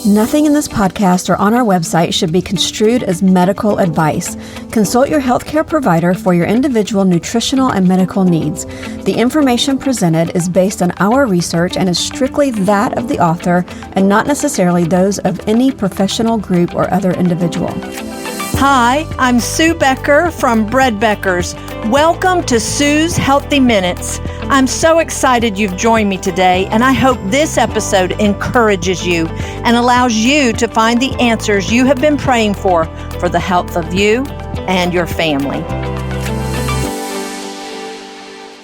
Nothing in this podcast or on our website should be construed as medical advice. Consult your healthcare provider for your individual nutritional and medical needs. The information presented is based on our research and is strictly that of the author and not necessarily those of any professional group or other individual. Hi, I'm Sue Becker from Bread Beckers. Welcome to Sue's Healthy Minutes. I'm so excited you've joined me today, and I hope this episode encourages you and allows you to find the answers you have been praying for the health of you and your family.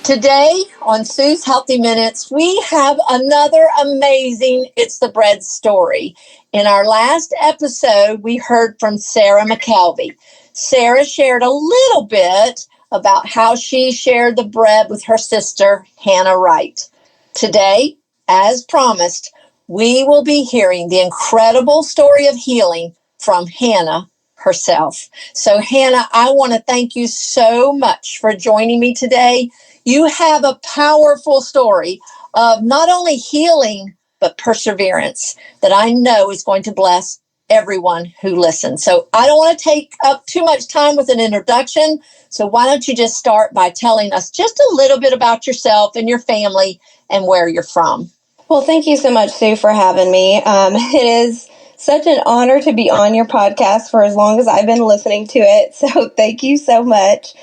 Today on Sue's Healthy Minutes, we have another amazing It's the Bread story. In our last episode, we heard from Sarah McKelvey. Sarah shared a little bit about how she shared the bread with her sister, Hannah Wright. Today, as promised, we will be hearing the incredible story of healing from Hannah herself. So, Hannah, I want to thank you so much for joining me today. You have a powerful story of not only healing, but perseverance that I know is going to bless everyone who listens. So I don't want to take up too much time with an introduction. So why don't you just start by telling us just a little bit about yourself and your family and where you're from? Well, thank you so much, Sue, for having me. It is such an honor to be on your podcast for as long as I've been listening to it. So thank you so much.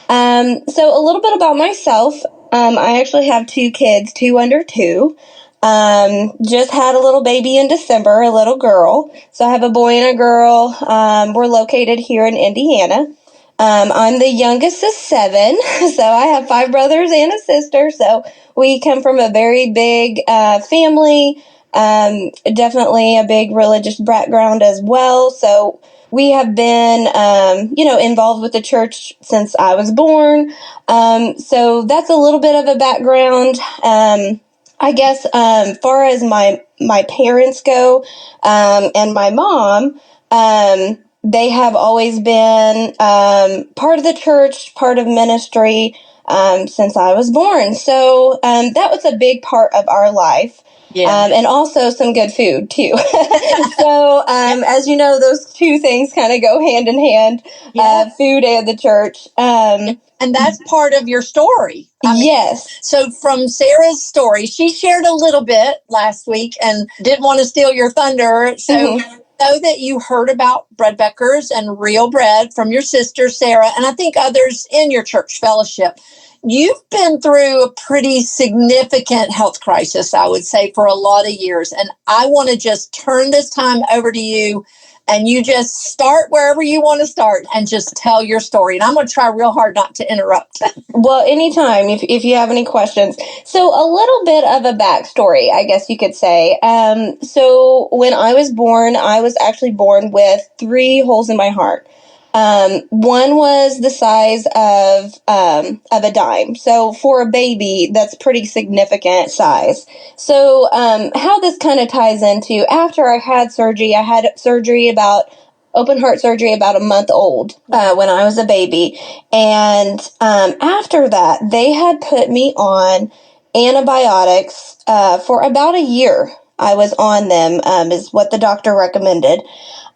So a little bit about myself. I actually have two kids, 2 under 2. Just had a little baby in December, a little girl. So I have a boy and a girl. We're located here in Indiana. I'm the youngest of 7. So I have 5 brothers and a sister. So we come from a very big, family. Definitely a big religious background as well. So we have been, involved with the church since I was born. So that's a little bit of a background. I guess, far as my parents go, and my mom, they have always been, part of the church, part of ministry, since I was born. So, that was a big part of our life. Yeah. And also some good food too. So, as you know, those two things kind of go hand in hand, food and the church. And that's part of your story. Yes. So from Sarah's story, she shared a little bit last week and didn't want to steal your thunder. So know that you heard about Bread Beckers and real bread from your sister, Sarah, and I think others in your church fellowship. You've been through a pretty significant health crisis, I would say, for a lot of years. And I want to just turn this time over to you. And you just start wherever you want to start and just tell your story. And I'm going to try real hard not to interrupt. Well, anytime if you have any questions. So a little bit of a backstory, I guess you could say. So when I was born, I was actually born with 3 holes in my heart. One was the size of a dime. So for a baby, that's pretty significant size. So, how this kind of ties into after I had surgery open heart surgery about a month old, when I was a baby. And, after that, they had put me on antibiotics, for about a year. I was on them, is what the doctor recommended.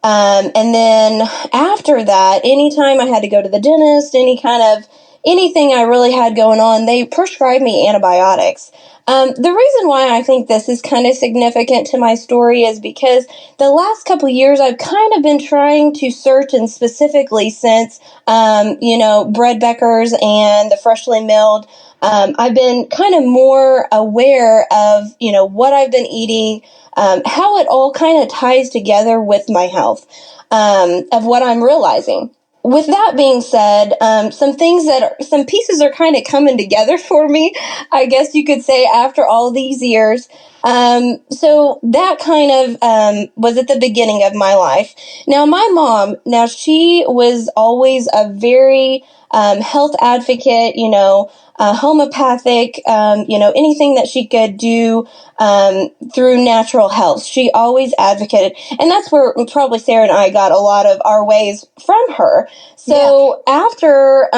And then after that, anytime I had to go to the dentist, anything I really had going on, they prescribed me antibiotics. The reason why I think this is kind of significant to my story is because the last couple of years I've kind of been trying to search, and specifically since, Bread Beckers and the freshly milled, I've been kind of more aware of, what I've been eating, how it all kind of ties together with my health, of what I'm realizing. With that being said, some pieces are kind of coming together for me, I guess you could say, after all these years. So that kind of, was at the beginning of my life. Now, my mom, she was always a very, health advocate, homeopathic, anything that she could do, through natural health. She always advocated. And that's where probably Sarah and I got a lot of our ways from her. So after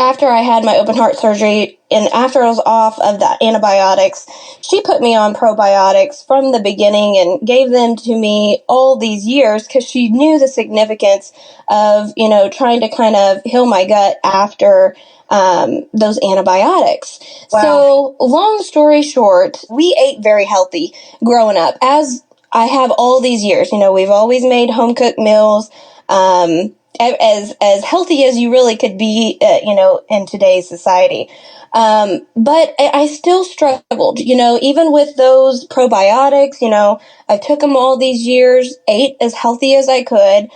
after I had my open heart surgery and after I was off of the antibiotics, she put me on probiotics from the beginning and gave them to me all these years because she knew the significance of, trying to kind of heal my gut after those antibiotics. Wow. So long story short, we ate very healthy growing up. As I have all these years, we've always made home cooked meals. As healthy as you really could be, in today's society. But I still struggled, even with those probiotics, I took them all these years, ate as healthy as I could.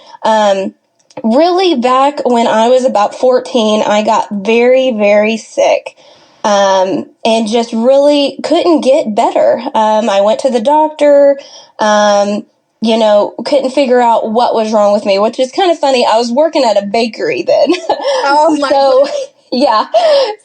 Really back when I was about 14, I got very, very sick. And just really couldn't get better. I went to the doctor, couldn't figure out what was wrong with me, which is kind of funny. I was working at a bakery then. Oh my goodness. Yeah.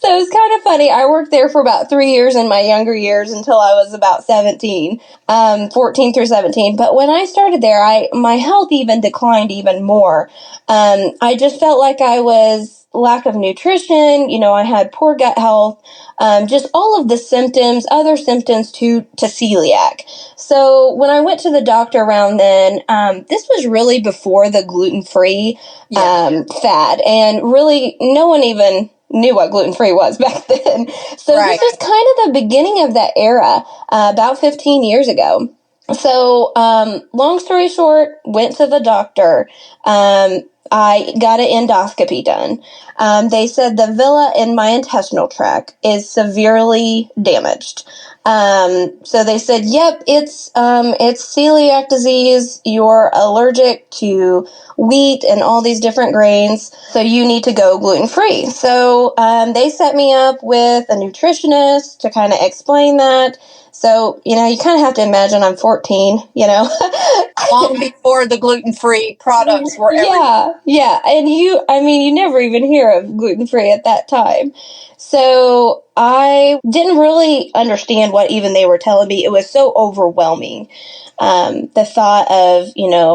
So it's kind of funny. I worked there for about 3 years in my younger years until I was about 17, 14 through 17. But when I started there, my health even declined even more. I just felt like I was lack of nutrition. I had poor gut health, just all of the symptoms, other symptoms to celiac. So when I went to the doctor around then, this was really before the gluten-free fad, and really no one even knew what gluten-free was back then. So Right. This was kind of the beginning of that era, about 15 years ago. So, long story short, went to the doctor. I got an endoscopy done. They said the villi in my intestinal tract is severely damaged. So they said, yep, it's celiac disease. You're allergic to wheat and all these different grains. So you need to go gluten-free. So, they set me up with a nutritionist to kind of explain that. So, you kind of have to imagine I'm 14, Long before the gluten-free products were everywhere. Yeah. And you never even hear of gluten-free at that time. So I didn't really understand what even they were telling me. It was so overwhelming. The thought of,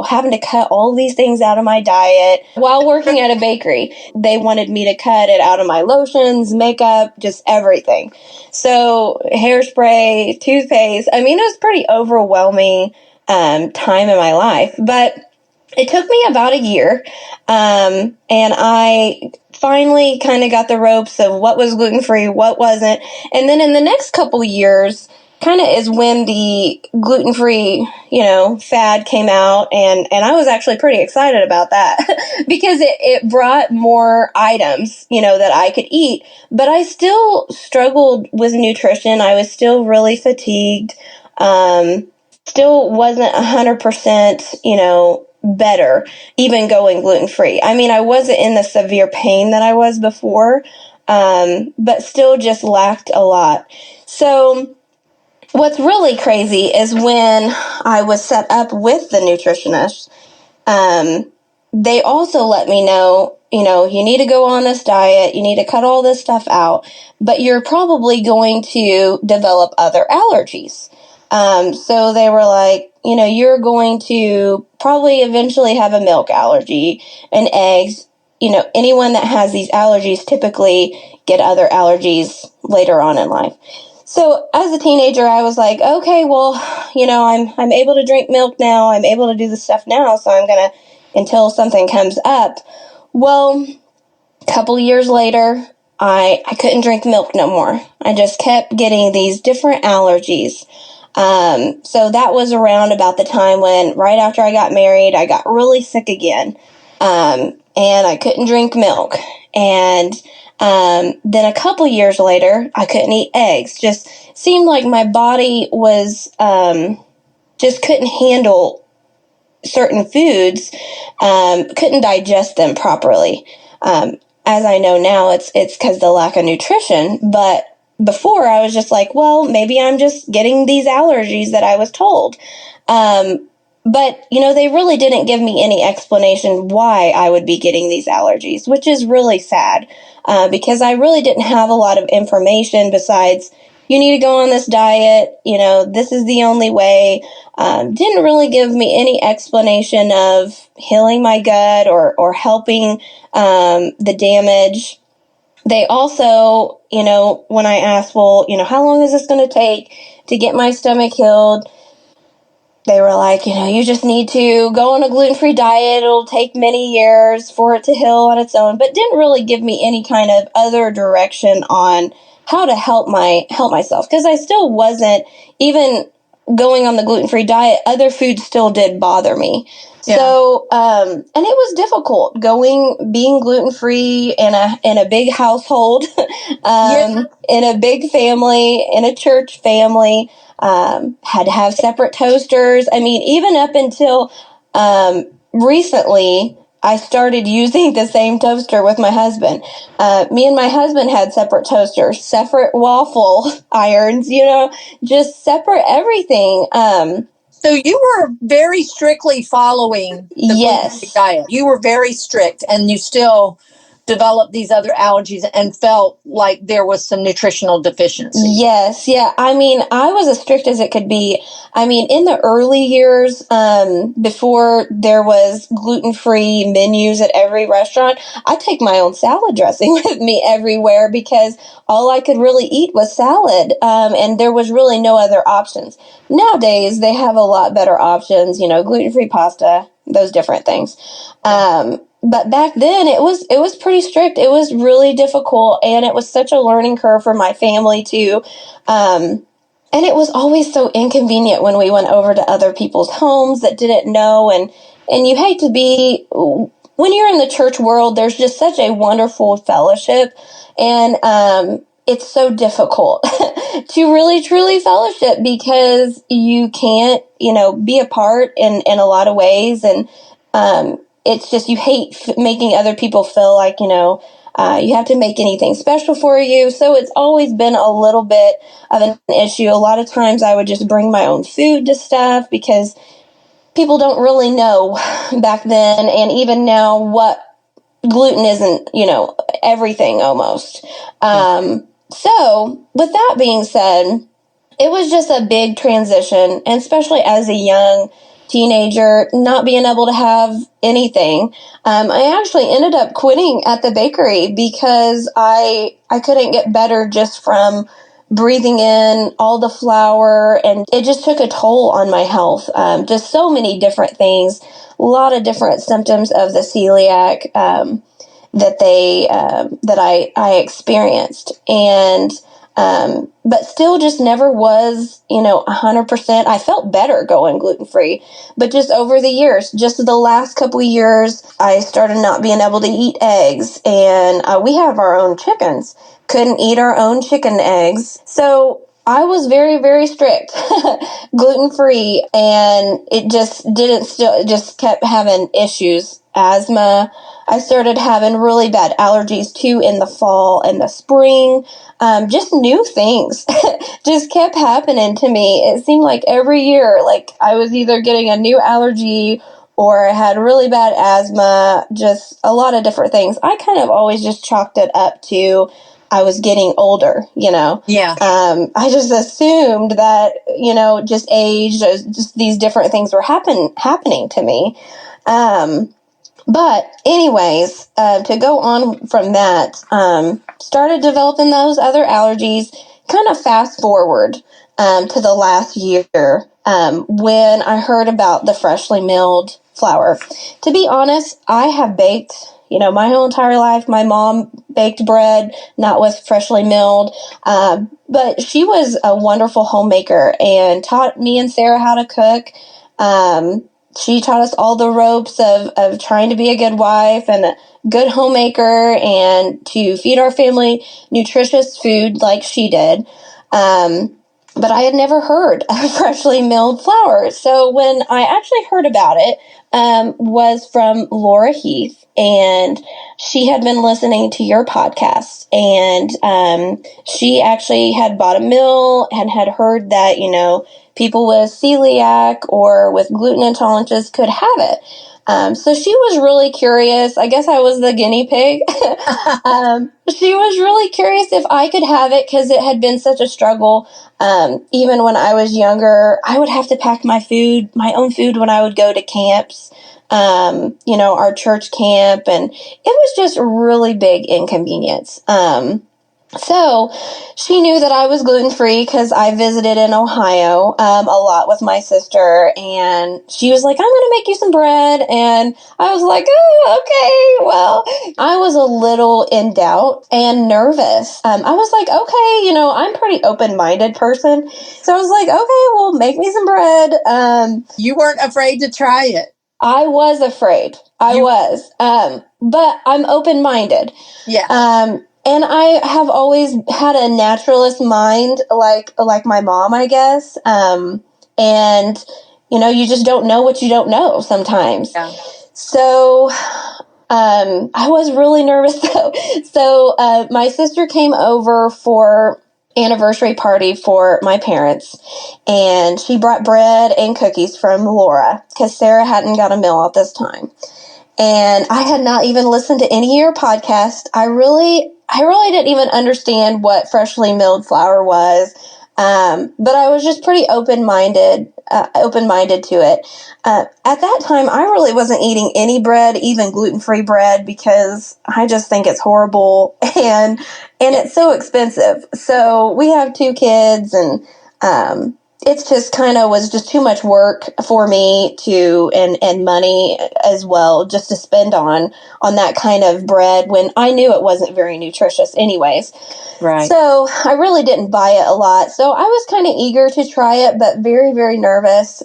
having to cut all these things out of my diet while working at a bakery. They wanted me to cut it out of my lotions, makeup, just everything. So hairspray, toothpaste. It was pretty overwhelming time in my life. But it took me about a year, and I finally kind of got the ropes of what was gluten-free, what wasn't. And then in the next couple years, kind of is when the gluten-free, fad came out, and I was actually pretty excited about that because it brought more items, that I could eat. But I still struggled with nutrition. I was still really fatigued. Still wasn't 100%, better, even going gluten-free. I wasn't in the severe pain that I was before, but still just lacked a lot. So what's really crazy is when I was set up with the nutritionist, they also let me know, you need to go on this diet, you need to cut all this stuff out, but you're probably going to develop other allergies. So they were like, you're going to probably eventually have a milk allergy and eggs. Anyone that has these allergies typically get other allergies later on in life. So as a teenager, I was like, okay, well, I'm able to drink milk now. I'm able to do this stuff now. So I'm going to, until something comes up. Well, a couple years later, I couldn't drink milk no more. I just kept getting these different allergies. So that was around about the time when, right after I got married, I got really sick again. And I couldn't drink milk. And, then a couple years later, I couldn't eat eggs. Just seemed like my body was, just couldn't handle certain foods, couldn't digest them properly. As I know now, it's because the lack of nutrition, but before I was just like, well, maybe I'm just getting these allergies that I was told. But, they really didn't give me any explanation why I would be getting these allergies, which is really sad, because I really didn't have a lot of information besides, you need to go on this diet, this is the only way. Didn't really give me any explanation of healing my gut or helping the damage. they also, when I asked, well, how long is this going to take to get my stomach healed? They were like, you just need to go on a gluten-free diet. It'll take many years for it to heal on its own, but didn't really give me any kind of other direction on how to help myself, because I still wasn't even going on the gluten-free diet. Other foods still did bother me. Yeah. So, and it was difficult being gluten-free in a big household, in a big family, in a church family. Had to have separate toasters. I mean, even up until recently, I started using the same toaster with my husband. Me and my husband had separate toasters, separate waffle irons, just separate everything. So you were very strictly following the gluten-free diet. You were very strict, and you still developed these other allergies and felt like there was some nutritional deficiency. Yes. Yeah. I mean, I was as strict as it could be. I mean, in the early years, before there was gluten-free menus at every restaurant, I take my own salad dressing with me everywhere because all I could really eat was salad. And there was really no other options. Nowadays, they have a lot better options, gluten-free pasta, those different things. But back then it was pretty strict. It was really difficult, and it was such a learning curve for my family too. And it was always so inconvenient when we went over to other people's homes that didn't know. And you hate to be, when you're in the church world, there's just such a wonderful fellowship. And, it's so difficult to really truly fellowship because you can't, be apart in a lot of ways. And, it's just, you hate making other people feel like, you have to make anything special for you. So it's always been a little bit of an issue. A lot of times I would just bring my own food to stuff because people don't really know back then and even now what gluten isn't, everything almost. So with that being said, it was just a big transition, and especially as a young teenager, not being able to have anything. I actually ended up quitting at the bakery because I couldn't get better just from breathing in all the flour, and it just took a toll on my health. Just so many different things, a lot of different symptoms of the celiac that I experienced. And but still just never was, 100%. I felt better going gluten-free, but just over the years, just the last couple of years, I started not being able to eat eggs, and we have our own chickens. Couldn't eat our own chicken eggs. So I was very, very strict, gluten-free, and it just kept having issues. Asthma. I started having really bad allergies too in the fall and the spring. Just new things just kept happening to me. It seemed like every year, like I was either getting a new allergy or I had really bad asthma, just a lot of different things. I kind of always just chalked it up to I was getting older, Yeah. I just assumed that, just age, just these different things were happening to me. But anyways, to go on from that, started developing those other allergies, kind of fast forward to the last year when I heard about the freshly milled flour. To be honest, I have baked, my whole entire life. My mom baked bread, not with freshly milled, but she was a wonderful homemaker and taught me and Sarah how to cook. She taught us all the ropes of trying to be a good wife and a good homemaker and to feed our family nutritious food like she did. But I had never heard of freshly milled flour. So when I actually heard about it, was from Laura Heath, and she had been listening to your podcast, and she actually had bought a mill and had heard that, people with celiac or with gluten intolerances could have it. So she was really curious. I guess I was the guinea pig. She was really curious if I could have it because it had been such a struggle. Even when I was younger, I would have to pack my own food when I would go to camps, our church camp, and it was just a really big inconvenience. So she knew that I was gluten-free because I visited in Ohio a lot with my sister, and she was like, I'm going to make you some bread. And I was like, oh, okay. Well, I was a little in doubt and nervous. I was like, okay, I'm a pretty open-minded person. So I was like, okay, well, make me some bread. You weren't afraid to try it. I was afraid. I was. But I'm open-minded. Yeah. And I have always had a naturalist mind, like my mom, I guess. And, you just don't know what you don't know sometimes. Yeah. So, I was really nervous though. So, my sister came over for anniversary party for my parents, and she brought bread and cookies from Laura because Sarah hadn't got a meal at this time. And I had not even listened to any of your podcasts. I really didn't even understand what freshly milled flour was. But I was just pretty open-minded to it. At that time, I really wasn't eating any bread, even gluten-free bread, because I just think it's horrible and it's so expensive. So we have 2 kids, and it's just kind of was just too much work for me and money as well, just to spend on that kind of bread when I knew it wasn't very nutritious anyways. Right. So I really didn't buy it a lot. So I was kind of eager to try it, but very, very nervous.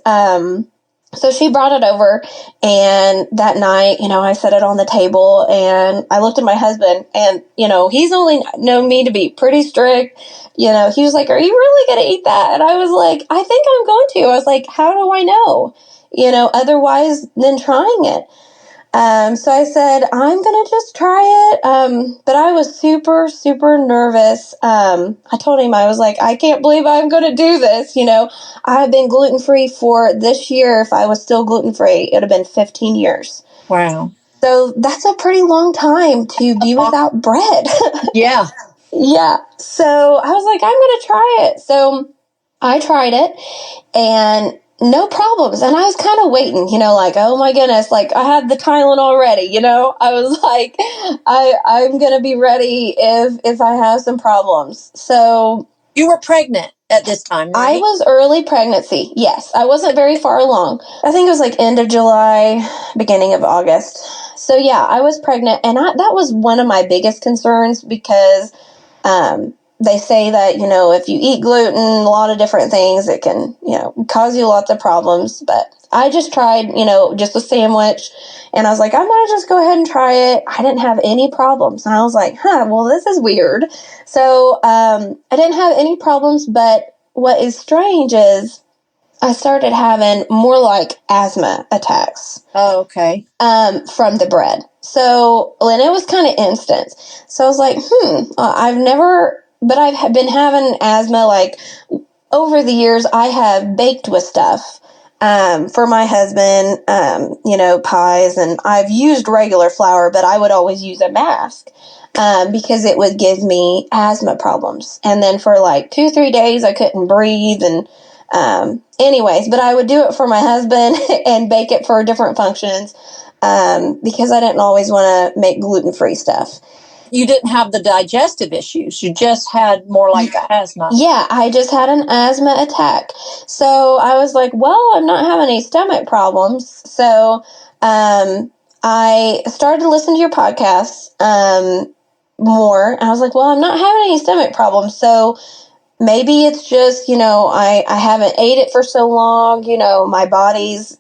So she brought it over, and that night, I set it on the table, and I looked at my husband, and, he's only known me to be pretty strict. He was like, are you really going to eat that? And I was like, I think I'm going to. I was like, how do I know? Otherwise than trying it. So I said, I'm going to just try it. But I was super, super nervous. I told him, I was like, I can't believe I'm going to do this. I have been gluten-free for this year. If I was still gluten-free, it would have been 15 years. Wow. So that's a pretty long time to be without bread. Yeah. Yeah. So I was like, I'm going to try it. So I tried it, and no problems. And I was kind of waiting, like, oh my goodness, like I had the Tylenol ready, I was like, I'm going to be ready if I have some problems. So you were pregnant at this time, right? I was early pregnancy. Yes. I wasn't very far along. I think it was like end of July, beginning of August. So yeah, I was pregnant, and that was one of my biggest concerns because, they say that, if you eat gluten, a lot of different things, it can, cause you lots of problems. But I just tried, just a sandwich, and I was like, I'm going to just go ahead and try it. I didn't have any problems. And I was like, well, this is weird. So I didn't have any problems. But what is strange is I started having more like asthma attacks. Oh, okay. From the bread. So, and it was kind of instant. So I was like, but I've been having asthma, like, over the years. I have baked with stuff, for my husband, pies, and I've used regular flour, but I would always use a mask, because it would give me asthma problems. And then for like 2-3 days, I couldn't breathe. And, anyways, but I would do it for my husband and bake it for different functions, because I didn't always want to make gluten-free stuff. You didn't have the digestive issues. You just had more like the asthma. Yeah, I just had an asthma attack. So I was like, well, I'm not having any stomach problems. So I started to listen to your podcasts more. And I was like, well, I'm not having any stomach problems. So maybe it's just, I haven't ate it for so long, my body's,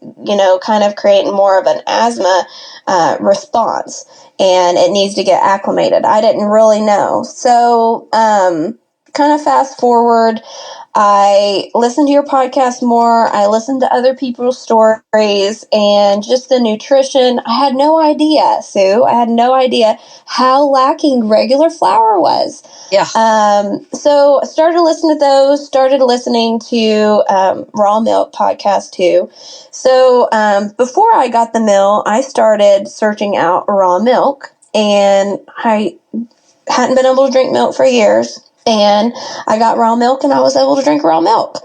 kind of creating more of an asthma response, and it needs to get acclimated. I didn't really know. So kind of fast forward, I listened to your podcast more. I listened to other people's stories and just the nutrition. I had no idea, Sue. I had no idea how lacking regular flour was. Yeah. So I started listening to those, started listening to Raw Milk podcast too. So before I got the mill, I started searching out raw milk, and I hadn't been able to drink milk for years. And I got raw milk, and I was able to drink raw milk.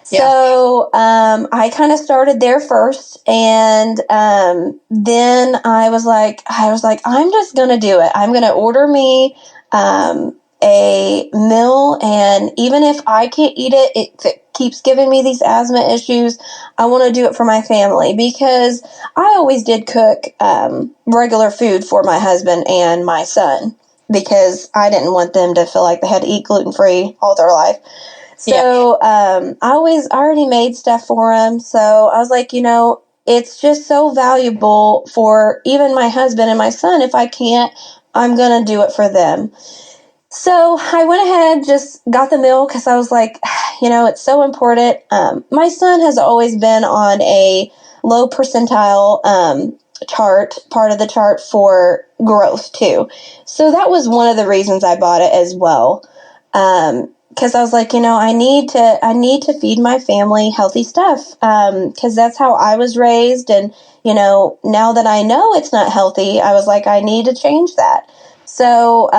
Yeah. So I kind of started there first, and then I was like, I'm just gonna do it. I'm gonna order me a meal, and even if I can't eat it, if it keeps giving me these asthma issues, I want to do it for my family, because I always did cook regular food for my husband and my son, because I didn't want them to feel like they had to eat gluten-free all their life. So I already made stuff for them. So I was like, it's just so valuable for even my husband and my son. If I can't, I'm going to do it for them. So I went ahead, just got the meal, because I was like, it's so important. My son has always been on a low percentile part of the chart for growth too. So that was one of the reasons I bought it as well. Because I was like, I need to feed my family healthy stuff, because that's how I was raised. And, now that I know it's not healthy, I was like, I need to change that. So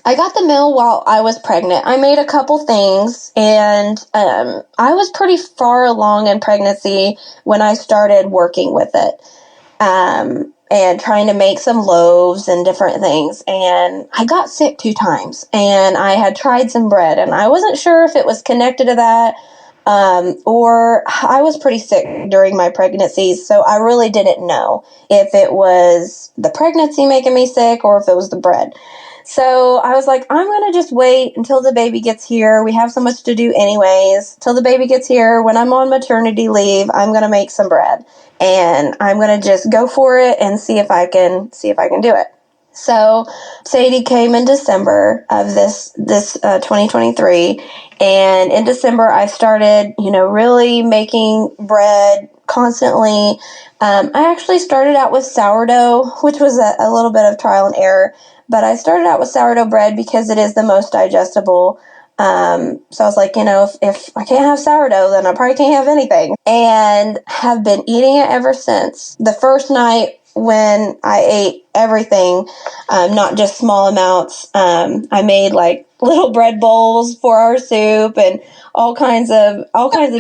I got the meal while I was pregnant. I made a couple things, and I was pretty far along in pregnancy when I started working with it. And trying to make some loaves and different things. And I got sick 2 times, and I had tried some bread, and I wasn't sure if it was connected to that, or I was pretty sick during my pregnancies. So I really didn't know if it was the pregnancy making me sick or if it was the bread. So I was like, I'm going to just wait until the baby gets here. We have so much to do anyways. Till the baby gets here, when I'm on maternity leave, I'm going to make some bread, and I'm going to just go for it and see if I can do it. So Sadie came in December of this 2023, and in December I started, really making bread constantly. I actually started out with sourdough, which was a little bit of trial and error, but I started out with sourdough bread because it is the most digestible. So I was like, if I can't have sourdough, then I probably can't have anything, and have been eating it ever since. The first night when I ate everything, not just small amounts, I made like little bread bowls for our soup and all kinds of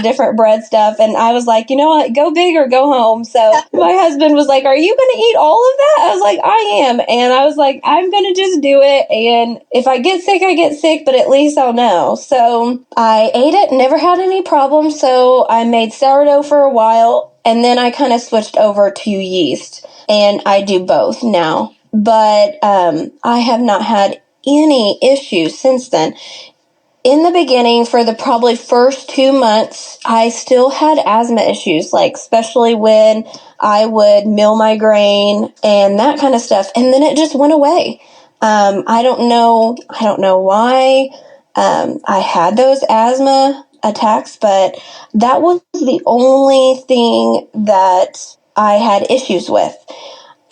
different bread stuff. And I was like, you know what, go big or go home. So my husband was like, are you going to eat all of that? I was like, I am. And I was like, I'm going to just do it. And if I get sick, I get sick, but at least I'll know. So I ate it, never had any problems. So I made sourdough for a while, and then I kind of switched over to yeast, and I do both now. But I have not had any issues since then. In the beginning, for the probably first 2 months, I still had asthma issues, like especially when I would mill my grain and that kind of stuff. And then it just went away. I don't know why I had those asthma attacks, but that was the only thing that I had issues with.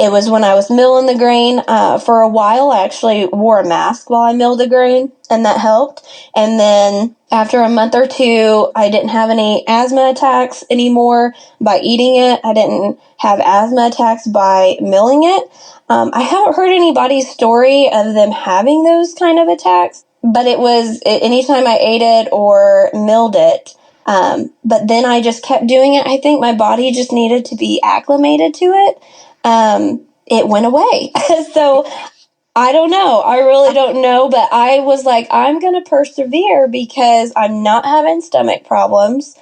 It was when I was milling the grain. For a while, I actually wore a mask while I milled the grain, and that helped. And then after a month or 2, I didn't have any asthma attacks anymore by eating it. I didn't have asthma attacks by milling it. I haven't heard anybody's story of them having those kind of attacks, but it was anytime I ate it or milled it. But then I just kept doing it. I think my body just needed to be acclimated to it. It went away. So I don't know. I really don't know. But I was like, I'm going to persevere because I'm not having stomach problems.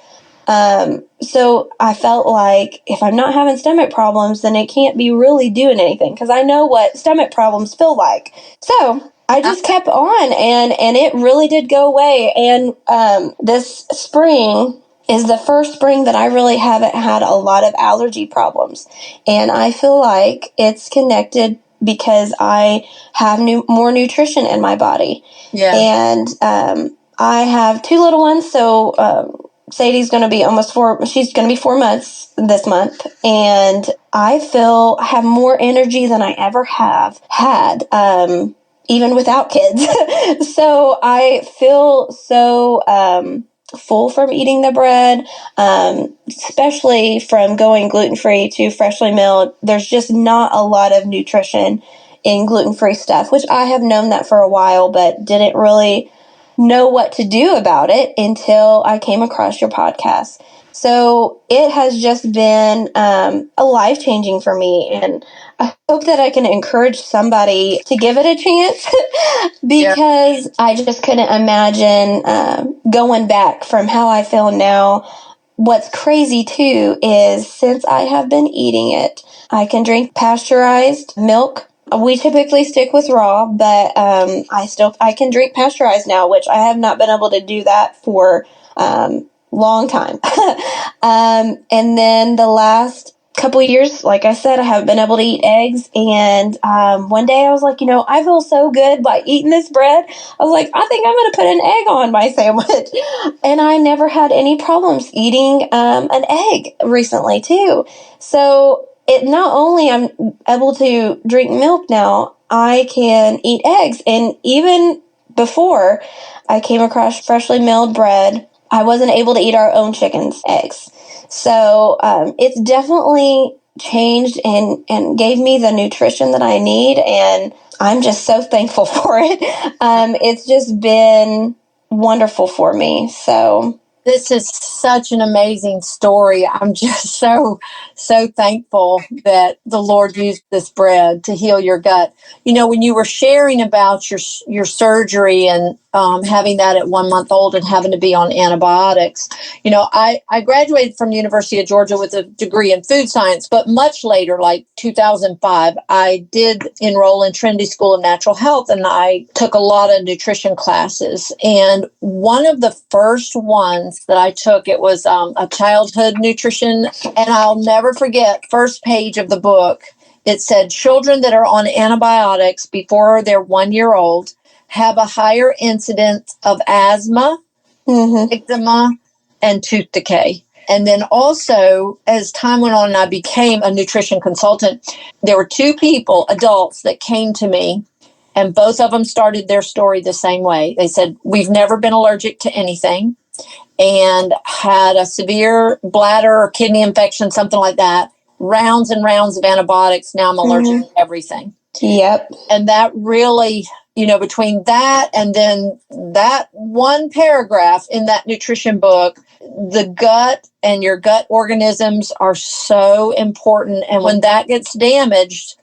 So I felt like if I'm not having stomach problems, then it can't be really doing anything, because I know what stomach problems feel like. So I just kept on, and it really did go away. And this spring is the first spring that I really haven't had a lot of allergy problems. And I feel like it's connected because I have more nutrition in my body. Yeah. And I have two little ones, so Sadie's going to be almost 4. She's going to be 4 months this month, and I have more energy than I ever have had, even without kids. So I feel so full from eating the bread, especially from going gluten-free to freshly milled. There's just not a lot of nutrition in gluten-free stuff, which I have known that for a while, but didn't really know what to do about it until I came across your podcast. So it has just been a life-changing for me, and I hope that I can encourage somebody to give it a chance because I just couldn't imagine going back from how I feel now. What's crazy too is since I have been eating it, I can drink pasteurized milk. We typically stick with raw, but I can drink pasteurized now, which I have not been able to do that for long time. And then the last couple of years, like I said, I haven't been able to eat eggs. And one day I was like, I feel so good by eating this bread. I was like, I think I'm going to put an egg on my sandwich. And I never had any problems eating an egg recently too. So it not only I'm able to drink milk now, I can eat eggs. And even before I came across freshly milled bread, I wasn't able to eat our own chicken's eggs. So it's definitely changed and gave me the nutrition that I need. And I'm just so thankful for it. It's just been wonderful for me. So this is such an amazing story. I'm just so thankful that the Lord used this bread to heal your gut. When you were sharing about your surgery and having that at 1 month old and having to be on antibiotics, I graduated from the University of Georgia with a degree in food science, but much later, like 2005, I did enroll in Trinity School of Natural Health, and I took a lot of nutrition classes. And one of the first ones that I took, it was a childhood nutrition, and I'll never forget, first page of the book, it said children that are on antibiotics before they're 1 year old have a higher incidence of asthma, eczema, and tooth decay. And then also, as time went on and I became a nutrition consultant, there were 2 people, adults, that came to me, and both of them started their story the same way. They said, we've never been allergic to anything and had a severe bladder or kidney infection, something like that, rounds and rounds of antibiotics. Now I'm allergic to everything. Yep. And that really, between that and then that one paragraph in that nutrition book, the gut and your gut organisms are so important. And when that gets damaged,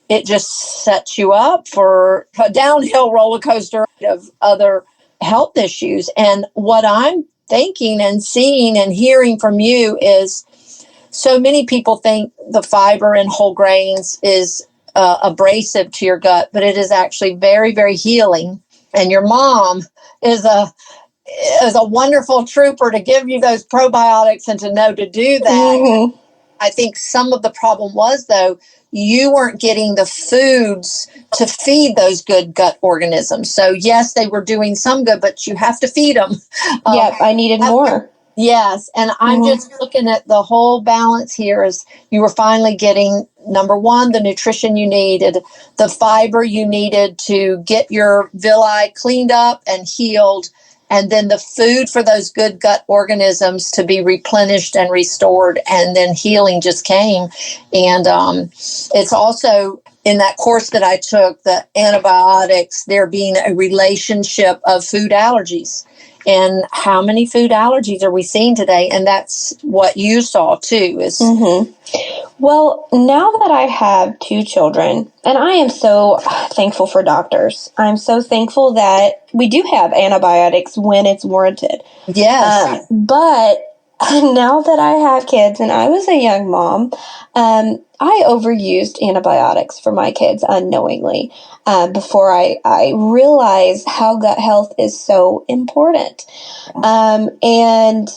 it just sets you up for a downhill roller coaster of other health issues. And what I'm thinking and seeing and hearing from you is so many people think the fiber in whole grains is abrasive to your gut, but it is actually very, very healing. And your mom is a wonderful trooper to give you those probiotics and to know to do that. I think some of the problem was, though, you weren't getting the foods to feed those good gut organisms. So, yes, they were doing some good, but you have to feed them. Yep, I needed more. Yes, and I'm just looking at the whole balance here as you were finally getting, number one, the nutrition you needed, the fiber you needed to get your villi cleaned up and healed, and then the food for those good gut organisms to be replenished and restored, and then healing just came. And it's also in that course that I took, the antibiotics, there being a relationship of food allergies. And how many food allergies are we seeing today? And that's what you saw too. Well, now that I have 2 children, and I am so thankful for doctors. I'm so thankful that we do have antibiotics when it's warranted. Yes. But now that I have kids, and I was a young mom, I overused antibiotics for my kids unknowingly before I realized how gut health is so important. And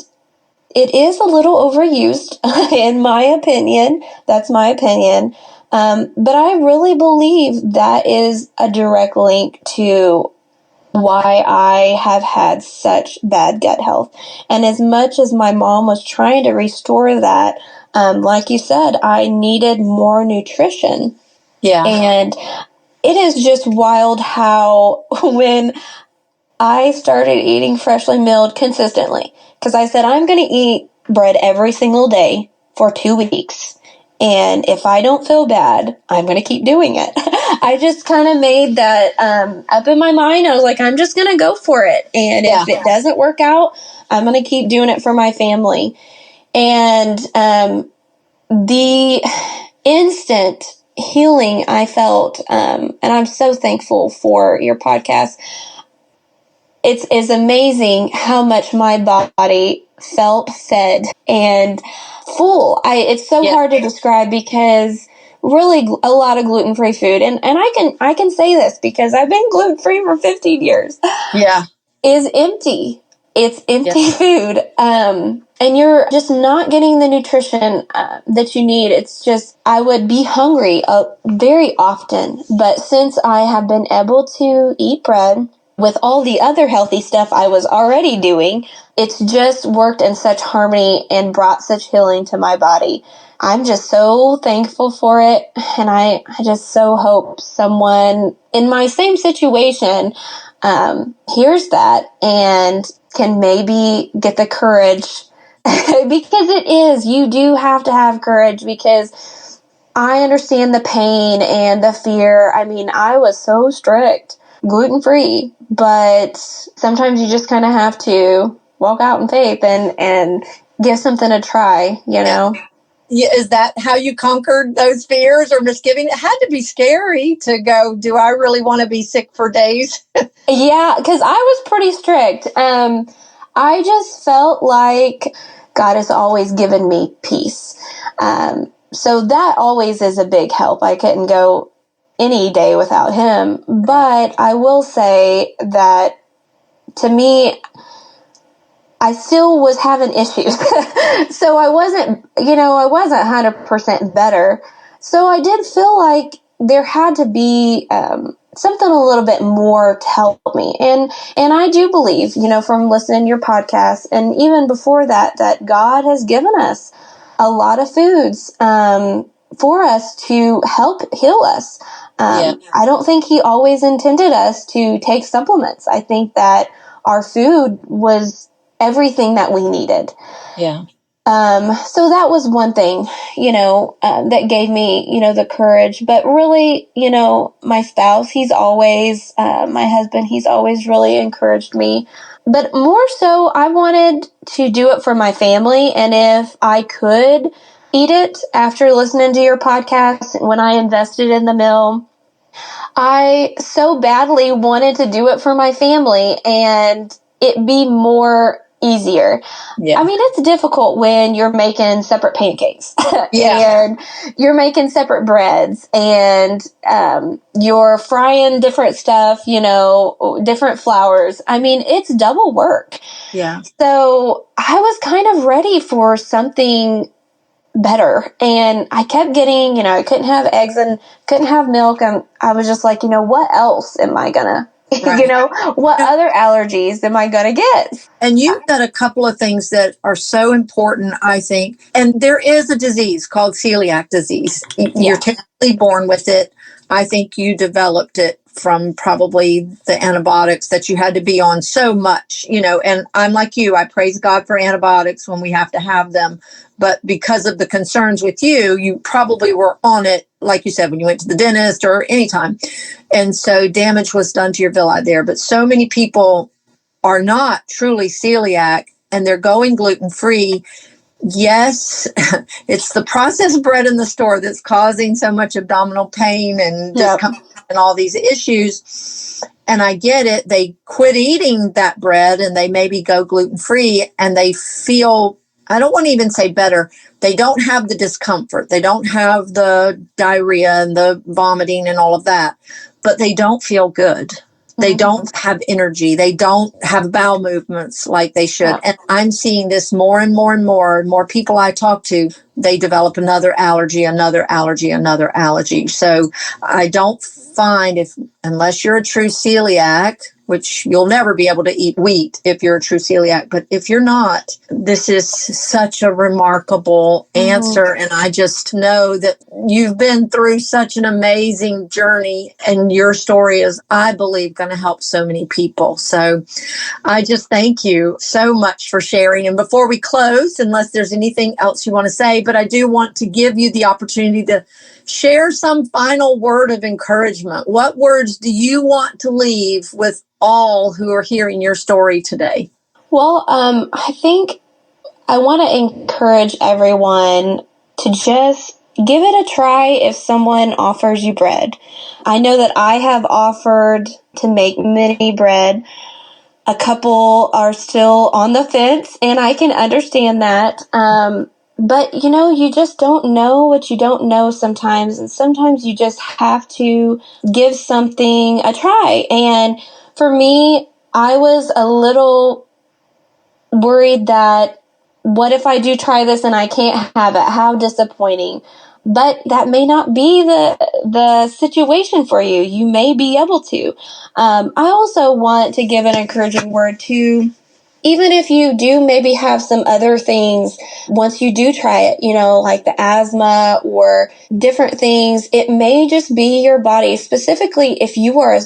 it is a little overused, in my opinion. That's my opinion. But I really believe that is a direct link to why I have had such bad gut health. And as much as my mom was trying to restore that, like you said, I needed more nutrition. Yeah. And it is just wild how when I started eating freshly milled consistently, because I said I'm going to eat bread every single day for 2 weeks. And if I don't feel bad, I'm going to keep doing it. I just kind of made that up in my mind. I was like, I'm just going to go for it. And if it doesn't work out, I'm going to keep doing it for my family. And the instant healing I felt, and I'm so thankful for your podcast. It's amazing how much my body felt fed and full. It's so hard to describe because really a lot of gluten-free food, and I can say this because I've been gluten-free for 15 years. Yeah. Is empty. It's empty food. And you're just not getting the nutrition that you need. It's just, I would be hungry very often. But since I have been able to eat bread with all the other healthy stuff I was already doing, it's just worked in such harmony and brought such healing to my body. I'm just so thankful for it. And I just so hope someone in my same situation hears that and can maybe get the courage because you do have to have courage, because I understand the pain and the fear. I mean, I was so strict, gluten-free, but sometimes you just kind of have to walk out in faith and give something a try, you know? Yeah, is that how you conquered those fears or misgivings? It had to be scary to go, do I really want to be sick for days? Yeah, because I was pretty strict. I just felt like God has always given me peace. So that always is a big help. I couldn't go any day without him. But I will say that to me, I still was having issues. So I wasn't 100% better. So I did feel like there had to be something a little bit more to help me. And I do believe, from listening to your podcast and even before that God has given us a lot of foods for us to help heal us. I don't think he always intended us to take supplements. I think that our food was everything that we needed. Yeah. So that was one thing, that gave me, the courage. But really, my spouse, my husband, he's always really encouraged me. But more so, I wanted to do it for my family. And if I could eat it after listening to your podcast, when I invested in the mill, I so badly wanted to do it for my family and it be more easier. Yeah. I mean, it's difficult when you're making separate pancakes and you're making separate breads and you're frying different stuff, different flours. I mean, it's double work. Yeah. So I was kind of ready for something better. And I kept getting, I couldn't have eggs and couldn't have milk. And I was just like, what else am I gonna, what other allergies am I gonna get? And you've got a couple of things that are so important, I think. And there is a disease called celiac disease. You're technically born with it. I think you developed it from probably the antibiotics that you had to be on so much, and I'm like you, I praise God for antibiotics when we have to have them. But because of the concerns with you probably were on it, like you said, when you went to the dentist or anytime. And so damage was done to your villi there. But so many people are not truly celiac and they're going gluten-free. Yes, it's the processed bread in the store that's causing so much abdominal pain and discomfort and all these issues. And I get it. They quit eating that bread and they maybe go gluten-free and they feel, I don't want to even say better. They don't have the discomfort. They don't have the diarrhea and the vomiting and all of that, but they don't feel good. They don't have energy. They don't have bowel movements like they should. And I'm seeing this more and more and more people I talk to, they develop another allergy, another allergy, another allergy. So I don't find unless you're a true celiac, which you'll never be able to eat wheat if you're a true celiac. But if you're not, this is such a remarkable answer. And I just know that you've been through such an amazing journey, and your story is, I believe, going to help so many people. So I just thank you so much for sharing. And before we close, unless there's anything else you want to say, but I do want to give you the opportunity to share some final word of encouragement. What words do you want to leave with all who are hearing your story today? Well, I think I want to encourage everyone to just give it a try if someone offers you bread. I know that I have offered to make mini bread. A couple are still on the fence, and I can understand that. But, you just don't know what you don't know sometimes. And sometimes you just have to give something a try. And for me, I was a little worried that what if I do try this and I can't have it? How disappointing. But that may not be the situation for you. You may be able to. I also want to give an encouraging word to, even if you do maybe have some other things, once you do try it, like the asthma or different things, it may just be your body. Specifically, if you are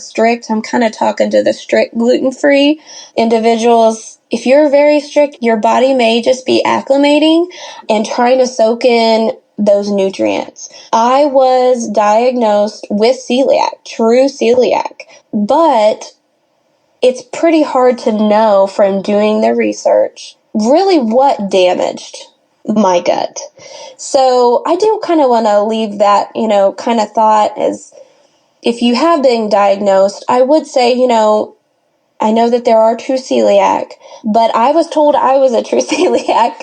I'm kind of talking to the strict gluten-free individuals. If you're very strict, your body may just be acclimating and trying to soak in those nutrients. I was diagnosed with celiac, true celiac, but it's pretty hard to know from doing the research really what damaged my gut. So I do kind of want to leave that, kind of thought as, if you have been diagnosed, I would say, I know that there are true celiac, but I was told I was a true celiac.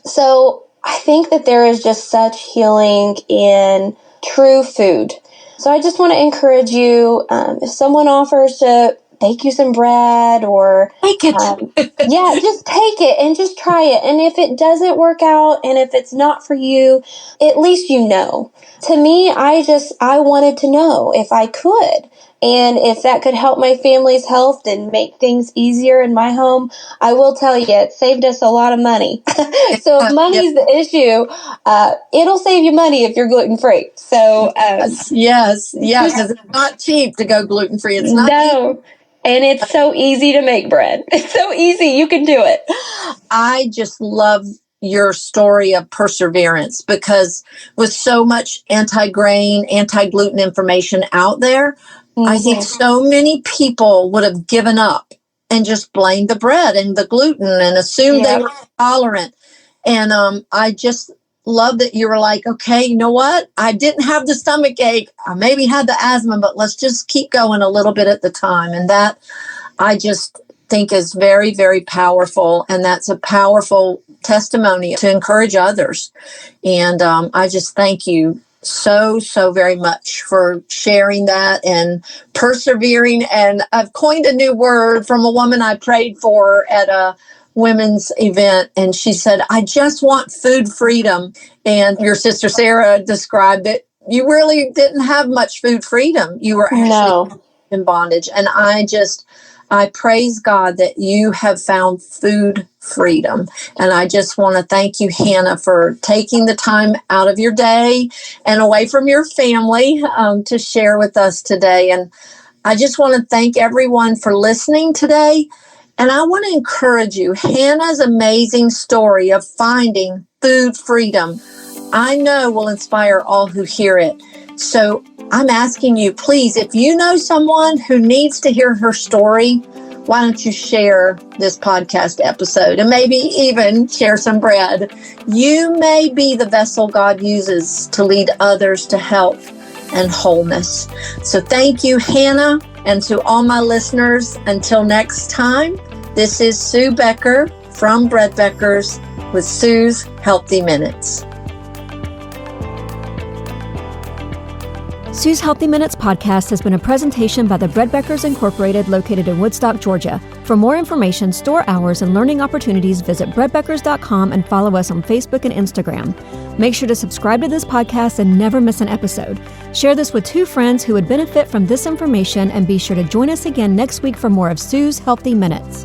So I think that there is just such healing in true food. So I just want to encourage you, if someone offers to bake you some bread or Take it. Just take it and just try it. And if it doesn't work out and if it's not for you, at least you know. To me, I wanted to know if I could. And if that could help my family's health and make things easier in my home, I will tell you, it saved us a lot of money. So if money's the issue, it'll save you money if you're gluten-free. So yes, because it's not cheap to go gluten-free. It's not cheap. And it's so easy to make bread. It's so easy. You can do it. I just love your story of perseverance, because with so much anti-grain, anti-gluten information out there, I think so many people would have given up and just blamed the bread and the gluten and assumed they were intolerant. And I just love that you were like, okay, you know what? I didn't have the stomach ache. I maybe had the asthma, but let's just keep going a little bit at the time. And that I just think is very, very powerful. And that's a powerful testimony to encourage others. And I just thank you so very much for sharing that and persevering. And I've coined a new word from a woman I prayed for at a women's event, and she said, I just want food freedom. And your sister Sarah described that you really didn't have much food freedom. You were actually in bondage. And I praise God that you have found food freedom. And I just want to thank you, Hannah, for taking the time out of your day and away from your family to share with us today. And I just want to thank everyone for listening today. And I want to encourage you, Hannah's amazing story of finding food freedom, I know will inspire all who hear it. So I'm asking you, please, if you know someone who needs to hear her story, why don't you share this podcast episode and maybe even share some bread? You may be the vessel God uses to lead others to health and wholeness. So thank you, Hannah, and to all my listeners. Until next time, this is Sue Becker from Bread Beckers with Sue's Healthy Minutes. Sue's Healthy Minutes podcast has been a presentation by the Bread Beckers Incorporated, located in Woodstock, Georgia. For more information, store hours, and learning opportunities, visit breadbeckers.com and follow us on Facebook and Instagram. Make sure to subscribe to this podcast and never miss an episode. Share this with 2 friends who would benefit from this information, and be sure to join us again next week for more of Sue's Healthy Minutes.